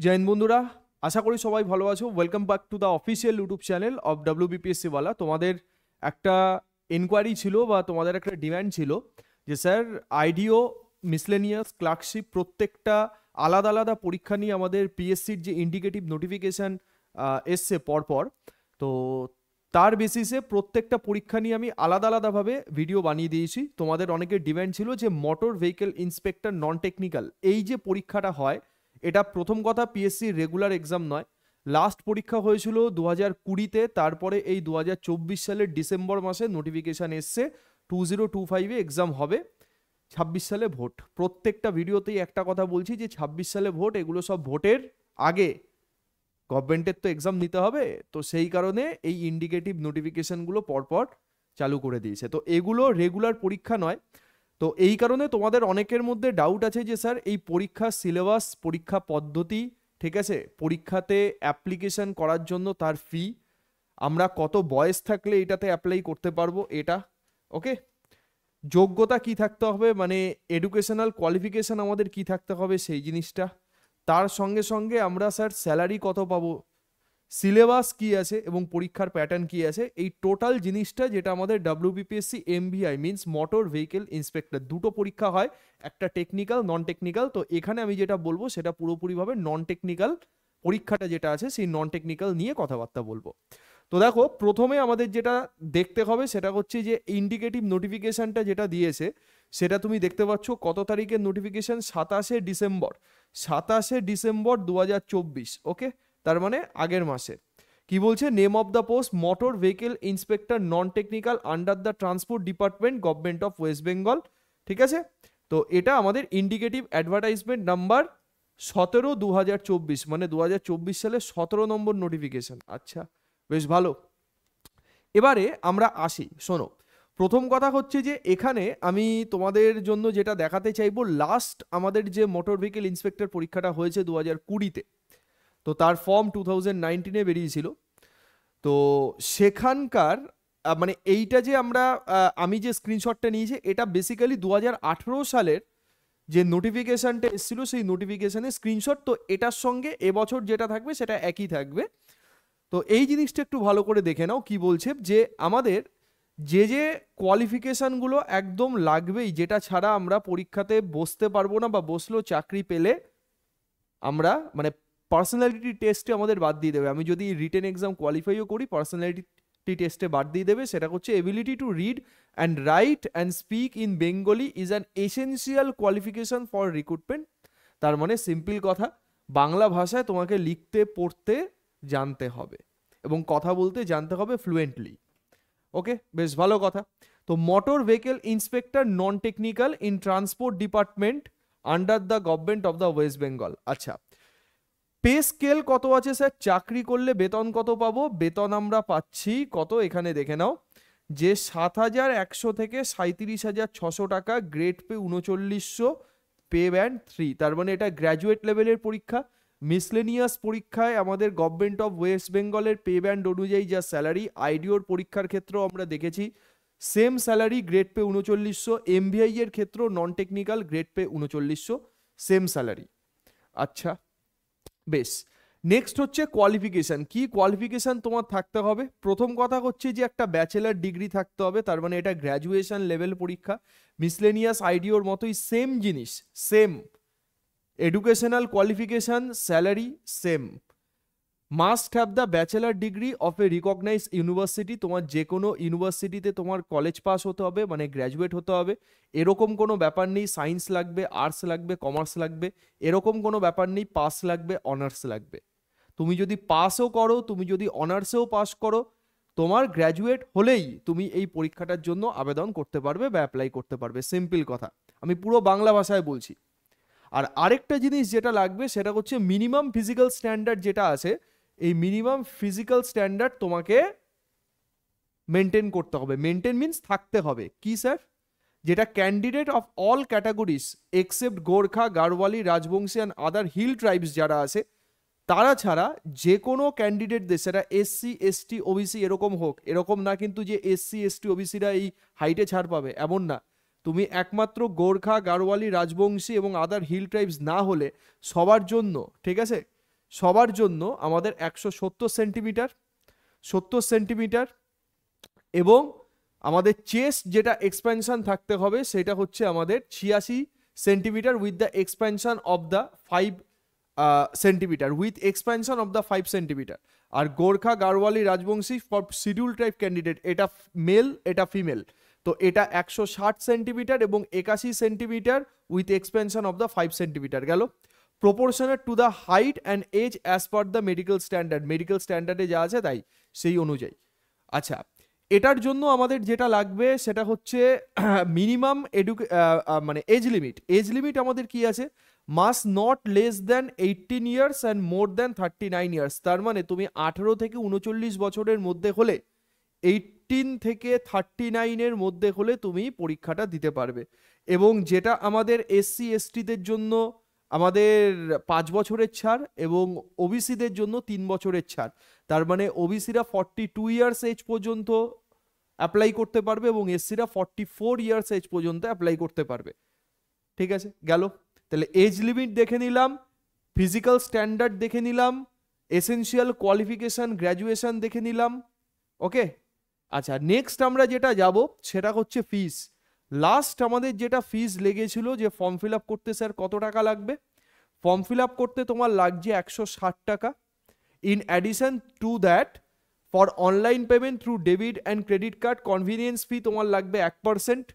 জয় হিন্দ বন্ধুরা, আশা করি সবাই ভালো আছো। Welcome back to the official YouTube channel of WBPSC ওয়ালা। তোমাদের একটা এনকোয়ারি ছিল বা তোমাদের একটা ডিমান্ড ছিল যে স্যার আইডিও, মিসলেনিয়াস, ক্লার্কশিপ প্রত্যেকটা আলাদা আলাদা পরীক্ষা নিয়ে আমাদের পিএসসির যে ইন্ডিকেটিভ নোটিফিকেশান এসছে পরপর, তো তার বেসিসে প্রত্যেকটা পরীক্ষা নিয়ে আমি আলাদা আলাদাভাবে ভিডিও বানিয়ে দিয়েছি। তোমাদের অনেকের ডিমান্ড ছিল যে motor vehicle inspector non technical এই যে পরীক্ষাটা হয়, এটা প্রথম কথা পিএসসি রেগুলার এক্সাম নয়। লাস্ট পরীক্ষা হয়েছিল 2020-তে, তারপরে এই 2024 সালের ডিসেম্বর মাসে নোটিফিকেশান এসছে 2025-এ এক্সাম হবে, 26 সালে ভোট। প্রত্যেকটা ভিডিওতেই একটা কথা বলছি যে 26 সালে ভোট, এগুলো সব ভোটের আগে গভর্নমেন্টের তো এক্সাম নিতে হবে, তো সেই কারণে এই ইন্ডিকেটিভ নোটিফিকেশানগুলো পরপর চালু করে দিয়েছে। তো এগুলো রেগুলার পরীক্ষা নয়। তো এই কারণে তোমাদের অনেকের মধ্যে ডাউট আছে যে স্যার এই পরীক্ষার সিলেবাস, পরীক্ষা পদ্ধতি, ঠিক আছে, পরীক্ষাতে অ্যাপ্লিকেশন করার জন্য তার ফি, আমরা কত বয়স থাকলে এটাতে অ্যাপ্লাই করতে পারবো, এটা ওকে, যোগ্যতা কি থাকতে হবে, মানে এডুকেশনাল কোয়ালিফিকেশন আমাদের কি থাকতে হবে সেই জিনিসটা, তার সঙ্গে সঙ্গে আমরা স্যার স্যালারি কত পাবো, সিলেবাস কি আছে এবং পরীক্ষার প্যাটার্ন কি আছে, এই টোটাল জিনিসটা যেটা আমাদের WBPSC MVI means motor vehicle inspector, দুটো পরীক্ষা হয়, একটা টেকনিক্যাল নন টেকনিক্যাল। তো এখানে আমি যেটা বলবো সেটা পুরোপুরিভাবে নন টেকনিক্যাল পরীক্ষাটা যেটা আছে সেই নন টেকনিক্যাল নিয়ে কথাবার্তা বলবো। তো দেখো, প্রথমে আমাদের যেটা দেখতে হবে সেটা হচ্ছে যে ইন্ডিকেটিভ নোটিফিকেশনটা যেটা দিয়েছে সেটা তুমি দেখতে পাচ্ছ কত তারিখের নোটিফিকেশন, 27শে ডিসেম্বর, 27শে ডিসেম্বর 2024, ওকে, তার মানে আগের মাসে। কি বলছে, name of the post motor vehicle inspector non technical under the transport department government of West Bengal, ঠিক আছে। তো এটা আমাদের ইন্ডিকেটিভ অ্যাডভার্টাইজমেন্ট নাম্বার 17/2024, মানে 2024 সালে 17 নম্বর নোটিফিকেশন। আচ্ছা, বেশ ভালো। এবারে আমরা আসি, শোনো, প্রথম কথা হচ্ছে যে এখানে আমি তোমাদের জন্য যেটা দেখাতে চাইবো, লাস্ট আমাদের যে মোটর ভেহিকেল ইন্সপেক্টর পরীক্ষাটা হয়েছে 2020-তে, তো তার ফর্ম 2019-এ বেরিয়েছিল। তো সেখানকার মানে এইটা যে আমি যে স্ক্রিনশটটা নিয়েছি এটা বেসিক্যালি 2018 সালের যে নোটিফিকেশানটা এসেছিল সেই নোটিফিকেশানের স্ক্রিনশট। তো এটার সঙ্গে এবছর যেটা থাকবে সেটা একই থাকবে। তো এই জিনিসটা একটু ভালো করে দেখে নাও কি বলছে, যে আমাদের যে যে কোয়ালিফিকেশানগুলো একদম লাগবেই, যেটা ছাড়া আমরা পরীক্ষাতে বসতে পারবো না বা বসলেও চাকরি পেলে আমরা মানে পার্সোনালিটি টেস্টে আমাদের বাদ দিয়ে দেবে। আমি যদি রিটেন এক্সাম কোয়ালিফাইও করি, পার্সোনালিটি টেস্টে বাদ দিয়ে দেবে। সেটা হচ্ছে ability to read and right and speak in Bengali is an essential qualification for recruitment. তার মানে সিম্পল কথা, বাংলা ভাষায় তোমাকে লিখতে পড়তে জানতে হবে এবং কথা বলতে জানতে হবে ফ্লুয়েন্টলি, ওকে, বেশ ভালো কথা। তো motor vehicle inspector non technical in transport department under the government of the West Bengal. আচ্ছা, পে স্কেল কত আছে স্যার, চাকরি করলে বেতন কত পাবো, বেতন আমরা পাচ্ছি কত, এখানে দেখে নাও যে 7,100 থেকে 37,600 টাকা, গ্রেড পে 3900, পে ব্যান্ড 3, তার মানে এটা গ্র্যাজুয়েট লেভেলের পরীক্ষা। মিসলেনিয়াস পরীক্ষায় আমাদের গভর্নমেন্ট অফ ওয়েস্ট বেঙ্গলের পে ব্যান্ড অনুযায়ী যা স্যালারি, আইডিওর পরীক্ষার ক্ষেত্রেও আমরা দেখেছি same salary, grade pay 3900, MVI এর ক্ষেত্রেও non technical grade pay 3900, same salary. আচ্ছা, বেশ। নেক্সট হচ্ছে কোয়ালিফিকেশান, কি কোয়ালিফিকেশান তোমার থাকতে হবে, প্রথম কথা হচ্ছে যে একটা ব্যাচেলার ডিগ্রি থাকতে হবে, তার মানে এটা গ্র্যাজুয়েশন লেভেল পরীক্ষা। মিসলেনিয়াস আইডিওর মতোই সেম জিনিস, same educational qualification, salary same. Must have the bachelor degree of a recognised university, তোমার যে কোনো ইউনিভার্সিটিতে তোমার কলেজ পাস হতে হবে, মানে গ্র্যাজুয়েট হতে হবে। এরকম কোনো ব্যাপার নেই সায়েন্স লাগবে, আর্টস লাগবে, কমার্স লাগবে, এরকম কোনো ব্যাপার নেই, পাস লাগবে, অনার্স লাগবে। তুমি যদি পাসও করো, তুমি যদি অনার্সেও পাস করো, তোমার গ্র্যাজুয়েট হলেই তুমি এই পরীক্ষাটার জন্য আবেদন করতে পারবে বা অ্যাপ্লাই করতে পারবে, সিম্পল কথা, আমি পুরো বাংলা ভাষায় বলছি। আর আরেকটা জিনিস যেটা লাগবে সেটা হচ্ছে মিনিমাম ফিজিক্যাল স্ট্যান্ডার্ড যেটা আছে, এই মিনিমাম ফিজিক্যাল স্ট্যান্ডার্ড তোমাকে মেনটেন করতে হবে। মেনটেন মিন্স থাকতে হবে কি স্যার, যেটা candidate of all categories except Gorkha, Garhwali, Rajbanshi and other hill tribes যারা আছে তারা ছাড়া যে কোনো ক্যান্ডিডেটদের, সেটা SC ST OBC এরকম হোক, এরকম না কিন্তু যে SC ST OBCরা এই হাইটে ছাড় পাবে, এমন না। তুমি একমাত্র গোর্খা, গাড়ওয়ালি, রাজবংশী এবং আদার হিল ট্রাইবস না হলে সবার জন্য, ঠিক আছে, সবার জন্য আমাদের 170 সেন্টিমিটার, 70 সেন্টিমিটার, এবং আমাদের চেস্ট যেটা এক্সপ্যানশন থাকতে হবে সেটা হচ্ছে আমাদের 86 centimetre with the expansion of the 5 centimetre, with expansion of the 5 centimetre. আর Gorkha, Garhwali, Rajbanshi for schedule type candidate, এটা মেল, এটা ফিমেল, তো এটা 160 সেন্টিমিটার এবং 81 centimetre with expansion of the 5 centimetre গেল। Proportionate to the height and age as per the medical standard, medical স্ট্যান্ডার্ডে যা আছে তাই সেই অনুযায়ী। আচ্ছা, এটার জন্য আমাদের যেটা লাগবে সেটা হচ্ছে মিনিমাম মানে এজ লিমিট। এজ লিমিট আমাদের কি আছে, must not less than 18 years and more than 39 years. তার মানে তুমি 18 থেকে 39 বছরের মধ্যে হলে, 18 থেকে 39 এর মধ্যে হলে তুমি পরীক্ষাটা দিতে পারবে। এবং যেটা আমাদের এসসি এসটিদের জন্য আমাদের 5 বছরের ছাড় এবং ওবিসিদের জন্য 3 বছরের ছাড়। তার মানে ওবিসিরা 42 ইয়ার্স এজ পর্যন্ত অ্যাপ্লাই করতে পারবে এবং এসসিরা 44 ইয়ার্স এজ পর্যন্ত অ্যাপ্লাই করতে পারবে। ঠিক আছে, গেল। তাহলে এজ লিমিট দেখে নিলাম, ফিজিক্যাল স্ট্যান্ডার্ড দেখে নিলাম, এসেনশিয়াল কোয়ালিফিকেশন গ্র্যাজুয়েশন দেখে নিলাম। ওকে, আচ্ছা নেক্সট আমরা যেটা যাব সেটা হচ্ছে ফিস। লাস্ট আমাদের যেটা ফিস লেগেছিল যে ফর্ম ফিল আপ করতে স্যার কত টাকা লাগবে, ফর্ম ফিল আপ করতে তোমার লাগছে 160 টাকা। In addition to that, for online payment through debit and credit card convenience fee তোমার লাগবে 1%।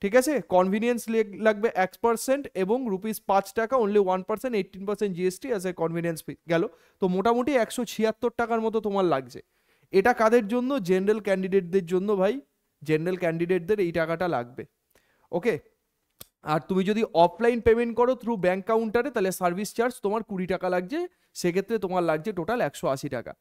ঠিক আছে, কনভিনিয়েন্স লাগবে 1% এবং ₹5 টাকা, only 1%, 18% GST as a convenience fee গেল। তো মোটামুটি 176 টাকার মতো তোমার লাগছে। এটা কাদের জন্য, জেনারেল ক্যান্ডিডেটদের জন্য ভাই, জেনারেল ক্যান্ডিডেটদের এই টাকাটা লাগবে। ওকে, আর তুমি যদি অফলাইন পেমেন্ট করো থ্রু ব্যাংক কাউন্টারে তাহলে সার্ভিস চার্জ তোমার 20 টাকা লাগছে, সেক্ষেত্রে তোমার লাগছে টোটাল 180 টাকা।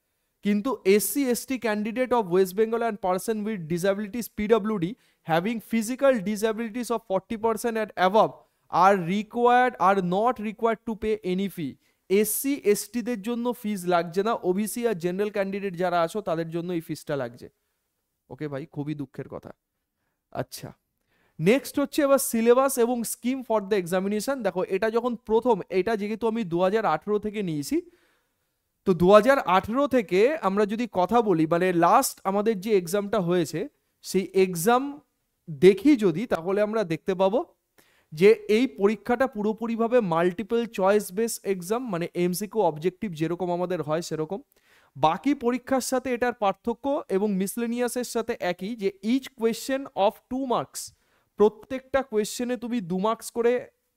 কিন্তু SC ST candidate of West Bengal and person with disabilities PWD having physical disabilities of 40% and above are not required to pay any fee. SC এসটিদের জন্য ফিজ লাগছে না, ওবিসি আর জেনারেল ক্যান্ডিডেট যারা আছো তাদের জন্য এই ফিজটা লাগছে। ওকে ভাই, খুবই দুঃখের কথা। আচ্ছা, নেক্সট হচ্ছে এবার সিলেবাস এবং স্কিম ফর দ্য এক্সামিনেশন। দেখো এটা যখন প্রথম, এটা যেহেতু আমি 2018 থেকে নিয়েছি, তো 2018 থেকে আমরা যদি কথা বলি, মানে লাস্ট আমাদের যে এক্সামটা হয়েছে সেই এক্সাম দেখি যদি, তাহলে আমরা দেখতে পাবো যে এই পরীক্ষাটা পুরোপুরিভাবে মাল্টিপল চয়েস বেস এক্সাম, মানে এমসিকিউ অবজেক্টিভ যেরকম আমাদের হয় সেরকম। বাকি পরীক্ষার সাথে এটার পার্থক্য এবং মিসলেনিয়াসের সাথে একই, যে ইচ কোয়েশ্চেন অফ 2 মার্কস, প্রত্যেকটা কোয়েশ্চেনে তুমি 2 মার্কস করে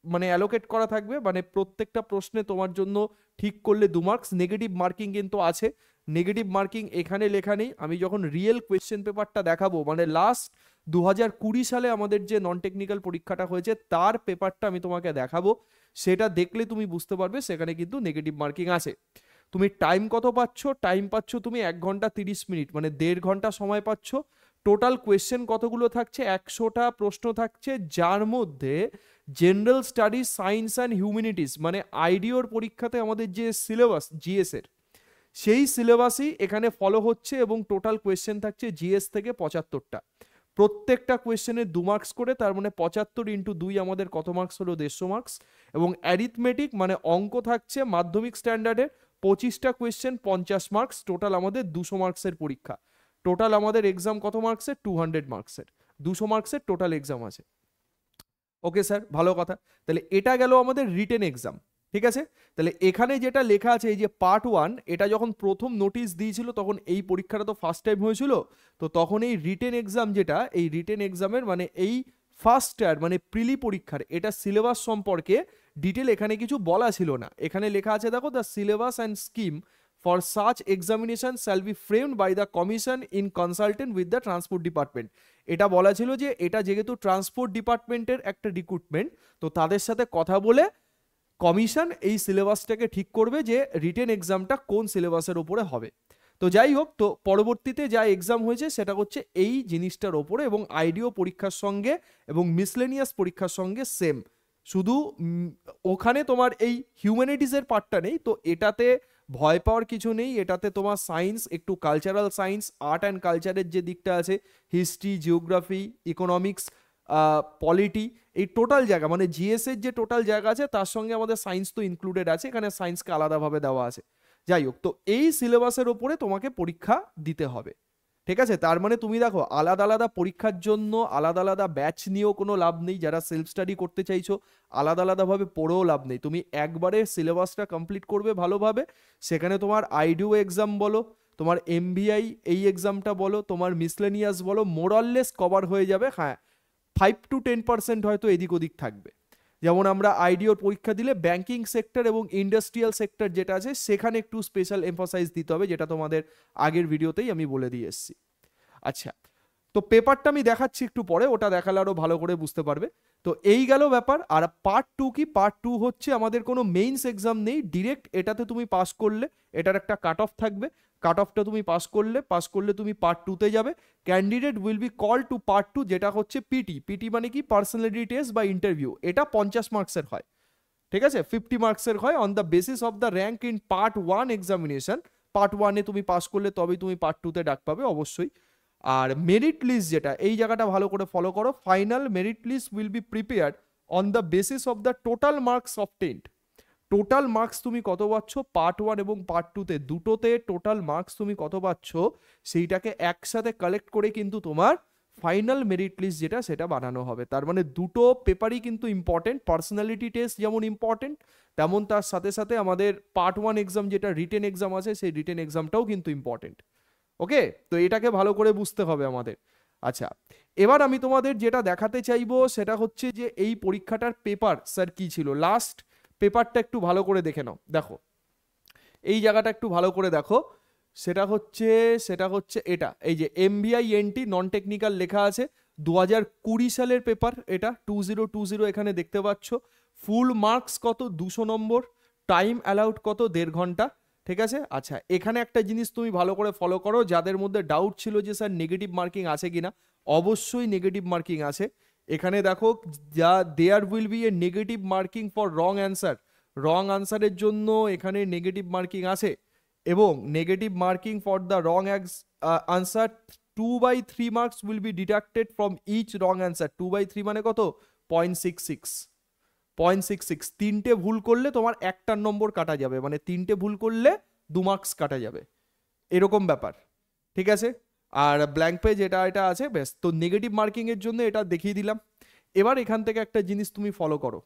মানে অ্যালোকেট করা থাকবে, মানে প্রত্যেকটা প্রশ্নে তোমার জন্য ঠিক করলে 2 মার্কস। নেগেটিভ মার্কিং কিন্তু আছে, নেগেটিভ মার্কিং এখানে লেখা নেই। আমি যখন রিয়েল কোয়েশ্চেন পেপারটা দেখাবো, মানে লাস্ট 2020 সালে আমাদের যে নন টেকনিক্যাল পরীক্ষাটা হয়েছে তার পেপারটা আমি তোমাকে দেখাবো, সেটা দেখলে তুমি বুঝতে পারবে সেখানে কিন্তু নেগেটিভ মার্কিং আছে। তুমি টাইম কত পাচ্ছ, টাইম পাচ্ছ তুমি 1 ঘন্টা 30 মিনিট, মানে 1.5 ঘন্টা সময় পাচ্ছ। টোটাল কোয়েশ্চেন কতগুলো থাকছে, 100টা প্রশ্ন থাকছে, যার মধ্যে general studies, science and humanities, মানে আইডিওর পরীক্ষাতে আমাদের যে সিলেবাস জিএস এর, সেই সিলেবাসই এখানে ফলো হচ্ছে এবং টোটাল কোয়েশ্চেন থাকছে জিএস থেকে 75টা। প্রত্যেকটা কোয়েশ্চেনে 2 মার্কস করে, তার মানে 75 ইন্টু 2 আমাদের কত মার্কস হলো, 150 মার্কস। এবং অ্যারিথমেটিক মানে অঙ্ক থাকছে মাধ্যমিক স্ট্যান্ডার্ডে 25টা কোয়েশ্চেন, 50 মার্কস, টোটাল আমাদের 200 মার্কসের পরীক্ষা। টোটাল আমাদের এক্সাম কত মার্কসের, 200 মার্কসের, 200 মার্কসের টোটাল এক্সাম আছে। ওকে স্যার, ভালো কথা। তাহলে এটা গেল আমাদের রিটেন এক্সাম। ঠিক আছে, তাহলে এখানে যেটা লেখা আছে এই যে পার্ট 1, এটা যখন প্রথম নোটিশ দিয়েছিল তখন এই পরীক্ষাটা তো ফার্স্ট টাইম হয়েছিল, তো তখন এই রিটেন এক্সাম যেটা, এই রিটেন এক্সামের মানে এই ফার্স্ট ইয়ার মানে প্রিলি পরীক্ষার এটা সিলেবাস সম্পর্কে ডিটেল এখানে কিছু বলা ছিল না। এখানে লেখা আছে দেখো, the syllabus and scheme for such examination shall be framed by the commission in consultant with the transport department. এটা বলা ছিল যে এটা যেহেতু ট্রান্সপোর্ট ডিপার্টমেন্টের একটা রিক্রুটমেন্ট, তো তাদের সাথে কথা বলে কমিশন এই সিলেবাসটাকে ঠিক করবে যে রিটেন এক্সামটা কোন সিলেবাসের উপরে হবে। তো যাই হোক, তো পরবর্তীতে যা এক্সাম হয়েছে সেটা হচ্ছে এই জিনিসটার ওপরে, এবং আইডিও পরীক্ষার সঙ্গে এবং মিসলেনিয়াস পরীক্ষার সঙ্গে সেম, শুধু ওখানে তোমার এই হিউম্যানিটিসের পার্টটা নেই। তো এটাতে ভয় পাওয়ার কিছু নেই, এটাতে তোমার সায়েন্স, একটু কালচারাল সায়েন্স, আর্ট অ্যান্ড কালচারের যে দিকটা আছে, হিস্ট্রি, জিওগ্রাফি, ইকোনমিক্স, পলিটি, এই টোটাল জায়গা মানে জিএস এর যে টোটাল জায়গা আছে তার সঙ্গে আমাদের সায়েন্স তো ইনক্লুডেড আছে, এখানে সায়েন্সকে আলাদাভাবে দেওয়া আছে। যাই হোক, তো এই সিলেবাসের ওপরে তোমাকে পরীক্ষা দিতে হবে, ঠিক আছে? তার মানে তুমি দেখো আলাদা আলাদা পরীক্ষার জন্য আলাদা আলাদা ব্যাচ নিয়েও কোনো লাভ নেই। যারা সেলফ স্টাডি করতে চাইছো আলাদা আলাদাভাবে পড়েও লাভ নেই। তুমি একবারে সিলেবাসটা কমপ্লিট করবে ভালোভাবে, সেখানে তোমার আইডিও এক্সাম বলো, তোমার এমবিআই এই এক্সামটা বলো, তোমার মিসলেনিয়াস বলো, মোরাললেস কভার হয়ে যাবে। হ্যাঁ, 5 to 10% হয়তো এদিক ওদিক থাকবে। যেমন আমরা আইডিওর পরীক্ষা দিলে ব্যাংকিং সেক্টর এবং ইন্ডাস্ট্রিয়াল সেক্টর যেটা আছে সেখানে একটু স্পেশাল এমফাসাইজ দিতে হবে, যেটা তোমাদের আগের ভিডিওতেই আমি বলে দিয়ে এসেছি। আচ্ছা, তো পেপারটা আমি দেখাচ্ছি একটু পরে, ওটা দেখালে আরো ভালো করে বুঝতে পারবে। তো এই গেল ব্যাপার। আর পার্ট 2 কি? পার্ট 2 হচ্ছে আমাদের কোনো মেইনস এক্সাম নেই, ডিরেক্ট এটাতে তুমি পাস করলে এটার একটা কাট অফ থাকবে, কাট অফটা তুমি পাস করলে তুমি পার্ট 2তে যাবে। Candidate will be call to part 2, যেটা হচ্ছে পিটি। পিটি মানে কি? পার্সোনালিটি টেস্ট বা ইন্টারভিউ। এটা 50 মার্কসের হয়, ঠিক আছে? 50 মার্কসের হয় on the basis of the rank in part 1 examination. Part 1-এ তুমি পাস করলে তবেই তুমি পার্ট 2তে ডাক পাবে অবশ্যই। আর মেরিট লিস্ট, যেটা এই জায়গাটা ভালো করে ফলো করো, final merit list will be prepared on the basis of the total marks obtained. Total marks তুমি কত পাচ্ছ পার্ট 1 এবং পার্ট 2তে, দুটোতে টোটাল মার্কস তুমি কত পাচ্ছ সেইটাকে একসাথে কালেক্ট করে কিন্তু তোমার ফাইনাল মেরিট লিস্ট যেটা সেটা বানানো হবে। তার মানে দুটো পেপারই কিন্তু ইম্পর্টেন্ট। পার্সোনালিটি টেস্ট যেমন ইম্পর্টেন্ট, তেমন তার সাথে সাথে আমাদের পার্ট 1 এক্সাম যেটা রিটেন এক্সাম আছে সেই রিটেন এক্সামটাও কিন্তু ইম্পর্টেন্ট। ওকে, তো এটাকে ভালো করে বুঝতে হবে আমাদের। আচ্ছা, এবার আমি তোমাদের যেটা দেখাতে চাইবো সেটা হচ্ছে যে এই পরীক্ষাটার পেপার স্যার কি ছিল। লাস্ট পেপারটা একটু ভালো করে দেখে নাও, দেখো এই জায়গাটা একটু ভালো করে দেখো। সেটা হচ্ছে এটা, এই যে MBINT নন টেকনিক্যাল লেখা আছে, 2020 সালের পেপার এটা, 2020 এখানে দেখতে পাচ্ছ। ফুল মার্কস কত? 200 নম্বর। টাইম অ্যালাউড কত? 1.5 ঘন্টা, ঠিক আছে? আচ্ছা, এখানে একটা জিনিস তুমি ভালো করে ফলো করো, যাদের মধ্যে ডাউট ছিল যে স্যার নেগেটিভ মার্কিং আছে কিনা, অবশ্যই নেগেটিভ মার্কিং আছে। এখানে দেখো যা there will be a negative marking for wrong answer. Wrong আনসারের জন্য এখানে নেগেটিভ মার্কিং আছে, এবং negative marking for the wrong answer 2/3 marks will be deducted from each wrong answer. 2/3 মানে কত? 0.66। তিনটে ভুল করলে তোমার একটার নম্বর কাটা যাবে, মানে তিনটে ভুল করলে 2 মার্কস কাটা যাবে, এরকম ব্যাপার, ঠিক আছে? আর ব্ল্যাঙ্ক পেজ এটা আছে, ব্যাস। তো নেগেটিভ মার্কিং এর জন্য এটা দেখিয়ে দিলাম। এবার এখান থেকে একটা জিনিস তুমি ফলো করো।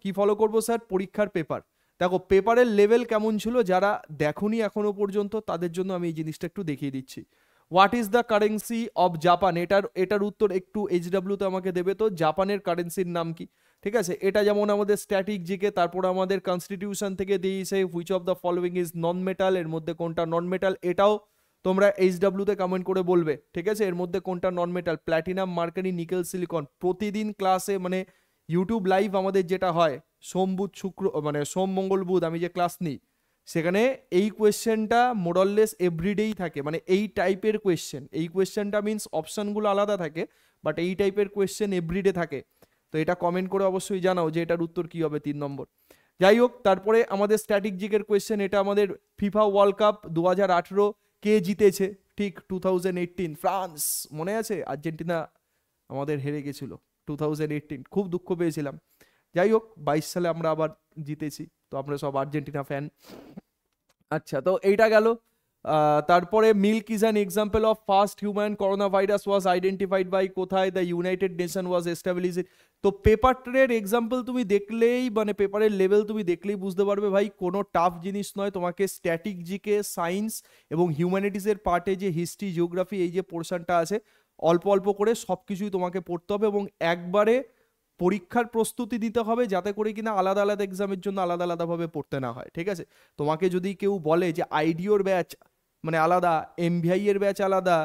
কি ফলো করবো স্যার? পরীক্ষার পেপার। দেখো পেপারের লেভেল কেমন ছিল, যারা দেখোনি এখনো পর্যন্ত তাদের জন্য আমি এই জিনিসটা একটু দেখিয়ে দিচ্ছি। What is the currency of Japan? এটার উত্তর একটু HW তে আমাকে দেবে। তো জাপানের কারেন্সির নাম কি? ঠিক আছে, এটা যেমন আমাদের স্ট্যাটিক জিকে, তারপর আমাদের কনস্টিটিউশন থেকে দিয়েছে which of the following is non metal, এর মধ্যে কোনটা নন মেটাল, এটাও তোমরা HW তে কমেন্ট করে বলবে, ঠিক আছে? এর মধ্যে কোনটা non metal, platinum, mercury, nickel, silicon. প্রতিদিন ক্লাসে মানে ইউটিউব লাইভ আমাদের যেটা হয় সোম বুধ শুক্র, মানে সোম মঙ্গল বুধ আমি যে ক্লাস নিই, সেখানে এই কোয়েশ্চেনটা মোরাললেস এভরিডেই থাকে, মানে এই টাইপের কোয়েশ্চেন। এই কোয়েশ্চেনটা মিনস অপশনগুলো আলাদা থাকে, বাট এই টাইপের কোয়েশ্চেন এভরিডে থাকে। তো এটা কমেন্ট করে অবশ্যই জানাও যে এটার উত্তর কি হবে 3 নম্বর। যাই হোক, তারপরে আমাদের স্ট্যাটিক জিকের কোয়েশ্চেন, এটা আমাদের ফিফা ওয়ার্ল্ড কাপ 2018 কে জিতেছে? ঠিক 2018 ফ্রান্স, মনে আছে? আর্জেন্টিনা আমাদের হেরে গেছিল 2018, খুব দুঃখ পেয়েছিলাম। যাই হোক, 22 সালে আমরা আবার জিতেছি, তো আমরা সব আর্জেন্টিনা ফ্যান। আচ্ছা, তো এইটা গেল। তারপরে milk is an example of first human corona virus was identified by কোথায়? The United Nation was established. তো পেপারের এক্সাম্পল তুমি দেখলেই, মানে পেপারের লেভেল তুমি দেখলেই বুঝতে পারবে ভাই কোনো টাফ জিনিস নয়। তোমাকে স্ট্যাটিক জিকে, সায়েন্স এবং হিউম্যানিটিসের পার্টে যে হিস্ট্রি, জিওগ্রাফি এই যে পোর্শনটা আছে, অল্প অল্প করে সব কিছুই তোমাকে পড়তে হবে, এবং একবারে পরীক্ষার প্রস্তুতি নিতে হবে যাতে করে কিনা আলাদা আলাদা এক্সামের জন্য আলাদা আলাদাভাবে পড়তে না হয়, ঠিক আছে? তোমাকে যদি কেউ বলে যে আইডিওর ব্যাচ মানে আলাদা, MVI এর ব্যাচ আলাদা,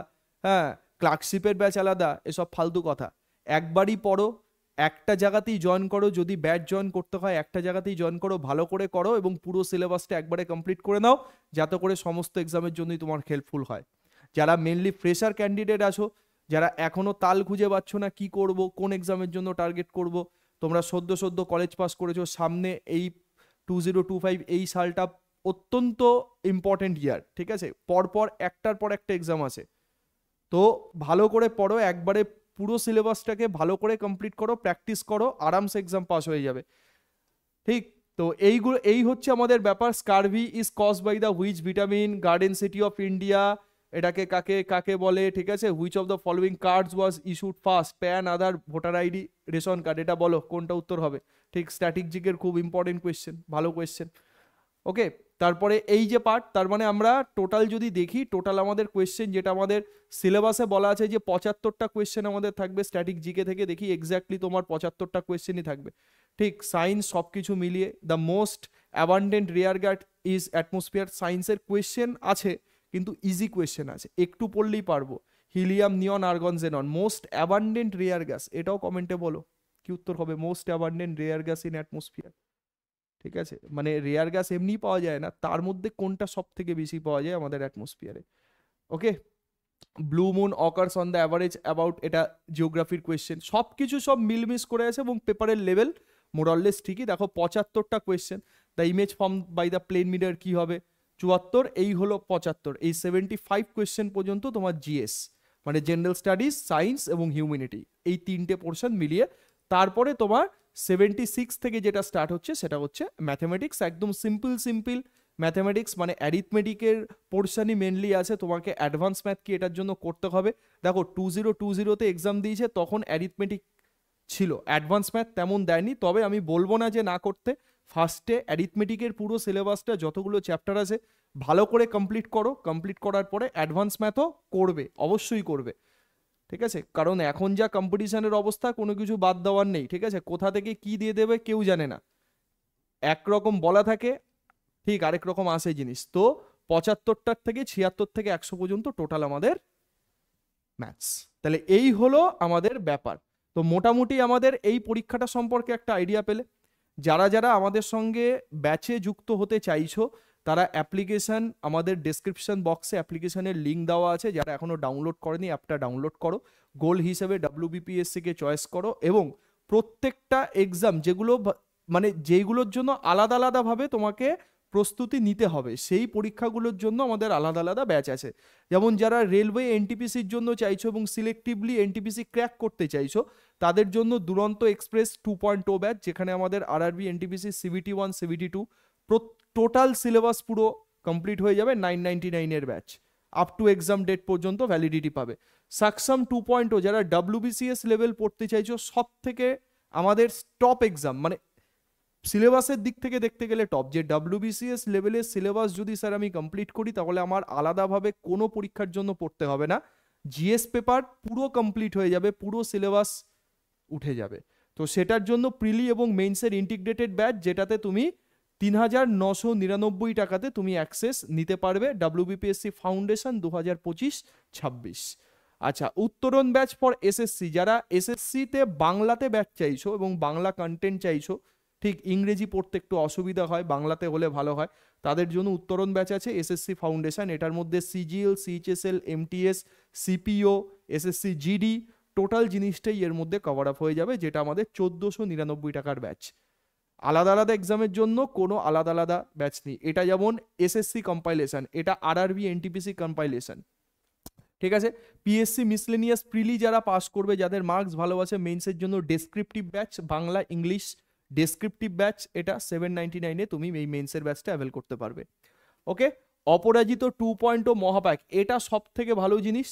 হ্যাঁ ক্লার্কশিপের ব্যাচ আলাদা, এসব ফালতু কথা। একবারই পড়ো, একটা জায়গাতেই জয়েন করো, যদি ব্যাচ জয়েন করতে হয় একটা জায়গাতেই জয়েন করো, ভালো করে করো, এবং পুরো সিলেবাসটা একবারে কমপ্লিট করে নাও, যাতে করে সমস্ত এক্সামের জন্যই তোমার হেল্পফুল হয়। যারা মেনলি ফ্রেশার ক্যান্ডিডেট আছো, যারা এখনো তাল খুঁজে পাচ্ছ না কি করব, কোন এক্সামের জন্য টার্গেট করব, তোমরা সদ্য কলেজ পাস করেছো, সামনে এই 2025 এই সালটা অত্যন্ত ইম্পর্টেন্ট ইয়ার, ঠিক আছে? পরপর একটার পর একটা এক্সাম আছে, তো ভালো করে পড়ো, একবারে পুরো সিলেবাসটাকে ভালো করে কমপ্লিট করো, প্র্যাকটিস করো, আরামসে এক্সাম পাস হয়ে যাবে। ঠিক, তো এই হচ্ছে আমাদের ব্যাপার। Scurvy is cause by the which vitamin? Garden city of India এটাকে কাকে কাকে বলে? ঠিক আছে, which of the following cards was issued first? PAN, Aadhaar, voter ID, ration card. এটা বলো কোনটা উত্তর হবে। ঠিক, স্ট্র্যাটেজিকের খুব ইম্পর্টেন্ট কোয়েশ্চেন, ভালো কোয়েশ্চেন। ওকে, তারপরে এই যে পার্ট, তার মানে আমরা টোটাল যদি দেখি, টোটাল আমাদের কোয়েশ্চেন যেটা আমাদের সিলেবাসে বলা আছে যে 75টা কোয়েশ্চেন আমাদের থাকবে স্ট্যাটিক জিকে থেকে, দেখি এক্স্যাক্টলি তোমার 75টা কোয়েশ্চেনই থাকবে। ঠিক, সায়েন্স সব কিছু মিলিয়ে the most abundant rare gas is atmosphere. সায়েন্সের কোয়েশ্চেন আছে কিন্তু ইজি কোয়েশ্চেন আছে, একটু পড়লেই পারবো। Helium, neon, argon, xenon. Most abundant rare gas, এটাও কমেন্টে বলো কি উত্তর হবে। Most abundant rare gas in atmosphere. ঠিক আছে, মানে রেয়ার গ্যাস এমনি পাওয়া যায় না, তার মধ্যে কোনটা সব থেকে বেশি পাওয়া যায় আমাদের অ্যাটমসফিয়ারে। Okay, blue moon occurs on the average about, এটা জিওগ্রাফির কোয়েশ্চেন। সব কিছু সব মিলমিস করে আছে এবং পেপারের লেভেল মোরাললেস ঠিকই। দেখো 75টা question. The image form by the plane mirror কি হবে? 74, এই হলো 75। এই 75 কোয়েশ্চেন পর্যন্ত তোমার জিএস, মানে জেনারেল স্টাডিজ, সায়েন্স এবং হিউম্যানিটি, এই তিনটে পোর্শন মিলিয়ে। তারপরে তোমার 76 থেকে যেটা স্টার্ট হচ্ছে সেটা হচ্ছে ম্যাথমেটিক্স। একদম সিম্পল সিম্পল ম্যাথমেটিক্স, মানে অ্যারিথমেটিকের পোর্শনই মেনলি আছে। তোমাকে অ্যাডভান্স ম্যাথ কি এটার জন্য করতে হবে। দেখো 2020-তে এক্সাম দিয়েছে, তখন অ্যারিথমেটিক ছিল, অ্যাডভান্স ম্যাথ তেমন দেয়নি। তবে আমি বলবো না যে না করতে। ফার্স্টে অ্যারিথমেটিকের পুরো সিলেবাসটা যতগুলো চ্যাপ্টার আছে ভালো করে কমপ্লিট করো। কমপ্লিট করার পরে অ্যাডভান্স ম্যাথও করবে, অবশ্যই করবে। ঠিক আছে, কারণ এখন যা কম্পিটিশনের অবস্থা, কোনো কিছু বাদ দেওয়ার নেই। ঠিক আছে, কোথা থেকে কি দিয়ে দেবে কেউ জানে না, একরকম বলা থাকে, ঠিক আরেক রকম আসে জিনিস। তো 75টার থেকে 76 থেকে 100 পর্যন্ত টোটাল আমাদের ম্যাথস। তাহলে এই হলো আমাদের ব্যাপার। তো মোটামুটি আমাদের এই পরীক্ষাটা সম্পর্কে একটা আইডিয়া পেলে। যারা যারা আমাদের সঙ্গে ব্যাচে যুক্ত হতে চাইছো, তারা অ্যাপ্লিকেশন, আমাদের ডেসক্রিপশন বক্সে অ্যাপ্লিকেশনের লিঙ্ক দেওয়া আছে। যারা এখনো ডাউনলোড করেনি, অ্যাপটা ডাউনলোড করো। গোল হিসেবে WBPSC কে চয়েস করো, এবং প্রত্যেকটা এক্সাম যেগুলো মানে যেইগুলোর জন্য আলাদা আলাদাভাবে তোমাকে প্রস্তুতি নিতে হবে, সেই পরীক্ষাগুলোর জন্য আমাদের আলাদা আলাদা ব্যাচ আছে। যেমন যারা রেলওয়ে এনটিপিসির জন্য চাইছো এবং সিলেক্টিভলি এনটিপিসি ক্র্যাক করতে চাইছো, তাদের জন্য দুরন্ত এক্সপ্রেস 2.0 ব্যাচ, যেখানে আমাদের RRB, NTPC, CBT 1, CBT 2 total syllabus পুরো কমপ্লিট হয়ে যাবে। 999 batch, up to exam date পর্যন্ত ভ্যালিডিটি পাবে। সাকসাম 2.0, যারা WBCS লেভেল পড়তে চাইছো, সব থেকে আমাদের টপ এক্সাম, মানে সিলেবাসের দিক থেকে দেখতে গেলে টপ। যে WBCS লেভেলের সিলেবাস যদি স্যার আমি কমপ্লিট করি, তাহলে আমার আলাদাভাবে কোনো পরীক্ষার জন্য পড়তে হবে না। জিএস পেপার পুরো কমপ্লিট হয়ে যাবে, পুরো সিলেবাস উঠে যাবে। তো সেটার জন্য প্রিলি এবং মেইনসের ইন্টিগ্রেটেড ব্যাচ, যেটাতে তুমি 3999 টাকাতে তুমি অ্যাক্সেস নিতে পারবে। WBPSC foundation 2025-26। আচ্ছা, উত্তরণ ব্যাচ ফর SSC, যারা SSCতে বাংলাতে ব্যাচ চাইছো এবং বাংলা কন্টেন্ট চাইছো, ঠিক ইংরেজি পড়তে একটু অসুবিধা হয়, বাংলাতে হলে ভালো হয়, তাদের জন্য উত্তরণ ব্যাচ আছে SSC ফাউন্ডেশন। এটার মধ্যে CGL, CHSL, MTS, CPO, SSC GD total জিনিসটাই এর মধ্যে কভার আপ হয়ে যাবে, যেটা আমাদের 1499 টাকার ব্যাচ। আলাদা আলাদা এক্সামের জন্য কোনো আলাদা আলাদা ব্যাচ নেই। এটা যেমন SSC কম্পাইলেশন, এটা RRB NTPC কম্পাইলেশন। ঠিক আছে, PSC মিসলেনিয়াস প্রিলি যারা পাস করবে, যাদের মার্কস ভালো আছে, মেইনসের জন্য descriptive batch, Bangla English descriptive batch, এটা 799-এ তুমি এই মেইনসের ব্যাচটা অ্যাভেল করতে পারবে। ওকে, অপরাজিত 2.0 মহাপ্যাক, এটা সব থেকে ভালো জিনিস।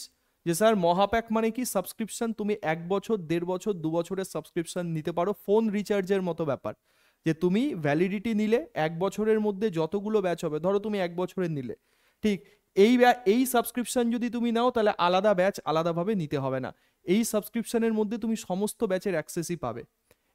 যে স্যার মহাপ্যাক মানে কি? সাবস্ক্রিপশন, তুমি 1 বছর, 1.5 বছর, 2 বছরের সাবস্ক্রিপশন নিতে পারো। ফোন রিচার্জের মতো ব্যাপার, যে তুমি ভ্যালিডিটি নিলে 1 বছরের মধ্যে যতগুলো ব্যাচ হবে, ধরো তুমি 1 বছরের নিলে, ঠিক এই সাবস্ক্রিপশন যদি তুমি নাও, তাহলে আলাদা ব্যাচ আলাদাভাবে নিতে হবে না। এই সাবস্ক্রিপশনের মধ্যে তুমি সমস্ত ব্যাচের অ্যাক্সেসই পাবে।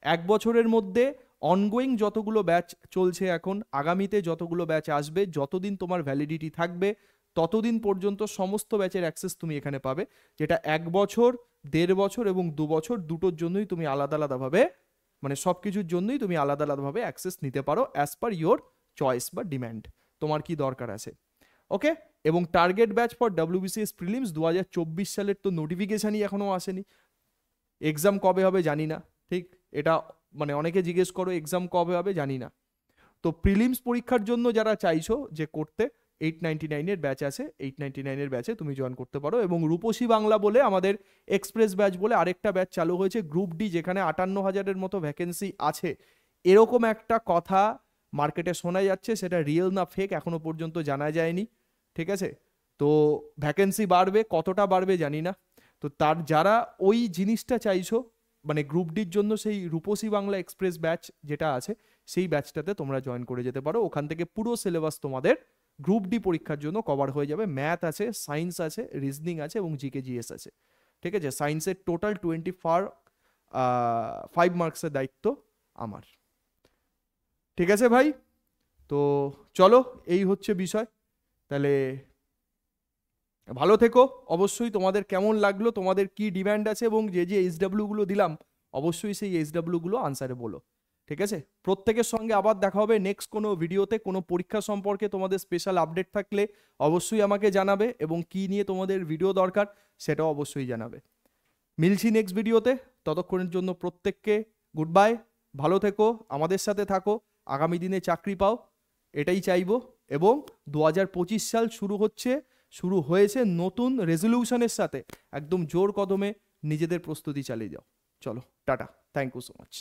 1 বছরের মধ্যে অনগোয়িং যতগুলো ব্যাচ চলছে এখন, আগামীতে যতগুলো ব্যাচ আসবে, যতদিন তোমার ভ্যালিডিটি থাকবে, ততদিন পর্যন্ত সমস্ত ব্যাচের অ্যাক্সেস তুমি এখানে পাবে। যেটা 1 বছর, 1.5 বছর এবং 2 বছর, দুটোর জন্যই তুমি আলাদা আলাদাভাবে, মানে সব কিছুর জন্যই তুমি আলাদা আলাদাভাবে অ্যাক্সেস নিতে পারো, অ্যাজ পার ইয়োর চয়েস বা ডিম্যান্ড, তোমার কি দরকার আছে। ওকে, এবং target batch for WBCS prelims 2024 সালের তো নোটিফিকেশানই এখনও আসেনি। এক্সাম কবে হবে জানি না, ঠিক এটা মানে অনেকে জিজ্ঞেস করো এক্সাম কবে হবে জানি না। তো প্রিলিমস পরীক্ষার জন্য যারা চাইছো যে করতে, 899-এর ব্যাচ আছে, 899-এর ব্যাচে তুমি জয়েন করতে পারো। এবং রূপসী বাংলা বলে আমাদের এক্সপ্রেস ব্যাচ বলে আরেকটা ব্যাচ চালু হয়েছে গ্রুপ ডি, যেখানে 58,000-এর মতো ভ্যাকেন্সি আছে, এরকম একটা কথা মার্কেটে শোনা যাচ্ছে। সেটা রিয়েল না ফেক এখনো পর্যন্ত জানা যায়নি, ঠিক আছে? তো ভ্যাকেন্সি বাড়বে, কতটা বাড়বে জানি না। তো তার যারা ওই জিনিসটা চাইছো, মানে গ্রুপ ডির জন্য সেই রূপসী বাংলা এক্সপ্রেস ব্যাচ যেটা আছে, সেই ব্যাচটাতে তোমরা জয়েন করে যেতে পারো। ওখান থেকে পুরো সিলেবাস তোমাদের গ্রুপ ডি পরীক্ষার জন্য কভার হয়ে যাবে। ম্যাথ আছে, সায়েন্স আছে, রিজনিং আছে এবং জিকে জিএস আছে, ঠিক আছে? সায়েন্সের টোটাল 5 মার্কসের দায়িত্ব আমার, ঠিক আছে ভাই? তো চলো, এই হচ্ছে বিষয়। তাহলে ভালো থেকো। অবশ্যই তোমাদের কেমন লাগলো, তোমাদের কি ডিমান্ড আছে, এবং যে যে এইচডাব্লিউ গুলো দিলাম অবশ্যই সেই এইচডাব্লিউ গুলো আনসারে বলো, ঠিক আছে? প্রত্যেকের সঙ্গে আবার দেখা হবে নেক্সট কোনো ভিডিওতে। কোনো পরীক্ষা সম্পর্কে তোমাদের স্পেশাল আপডেট থাকলে অবশ্যই আমাকে জানাবে, এবং কি নিয়ে তোমাদের ভিডিও দরকার সেটাও অবশ্যই জানাবে। মিলছি নেক্সট ভিডিওতে, ততক্ষণের জন্য প্রত্যেককে গুড বাই, ভালো থেকো, আমাদের সাথে থাকো, আগামী দিনে চাকরি পাও, এটাই চাইবো। এবং 2025 সাল শুরু হয়েছে নতুন রেজলিউশনের সাথে, একদম জোর কদমে নিজেদের প্রস্তুতি চালিয়ে যাও। চলো tata, thank you so much.